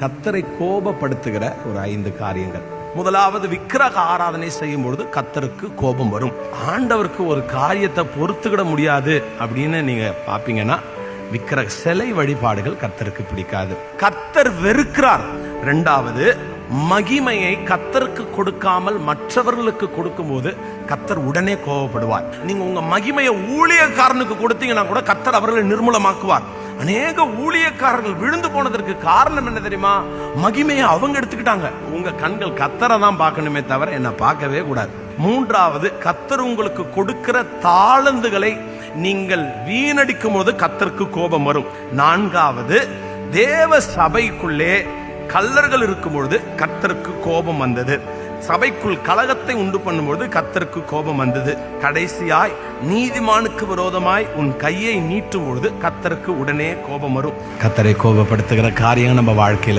கர்த்தரை கோபப்படுத்துகிற ஒரு 5 காரியங்கள். முதலாவது, விக்கிரக ஆராதனை செய்யும் பொழுது கர்த்தருக்கு கோபம் வரும். ஆண்டவருக்கு ஒரு காரியத்தை பொறுத்துக்கிட முடியாது அப்படின்னு நீங்க பாப்பீங்கன்னா, விக்கிரக சிலை வழிபாடுகள் கர்த்தருக்கு பிடிக்காது, கர்த்தர் வெறுக்கிறார். இரண்டாவது, மகிமையை கர்த்தருக்கு கொடுக்காமல் மற்றவர்களுக்கு கொடுக்கும் போது கர்த்தர் உடனே கோபப்படுவார். நீங்க உங்க மகிமையை ஊழியக்காரனுக்கு கொடுத்தீங்கன்னா கூட கர்த்தர் அவர்களை நிர்மூலமாக்குவார். அநேக ஊழியக்காரர்கள் விழுந்து போனதற்கு காரணம் என்ன தெரியுமா? மகிமையை அவங்க எடுத்துக்கிட்டாங்க. உங்க கண்கள் கர்த்தரை தான் பார்க்கணுமே தவிர என்ன பார்க்கவே கூடாது. மூன்றாவது, கர்த்தர் உங்களுக்கு கொடுக்கிற தாளந்துகளை நீங்கள் வீணடிக்கும் போது கர்த்தருக்கு கோபம் வரும். நான்காவது, தேவ சபைக்குள்ளே கல்லர்கள் இருக்கும் பொழுது கர்த்தருக்கு கோபம் வந்தது. சபைக்குள் கலகத்தை உண்டு பண்ணும்போது கர்த்தருக்கு கோபம் வந்தது. கடைசியாய், நீதிமானுக்கு விரோதமாய் உன் கையை நீட்டும் பொழுது கர்த்தருக்கு உடனே கோபம் வரும். கர்த்தரை கோபப்படுத்துகிற காரியம் நம்ம வாழ்க்கையில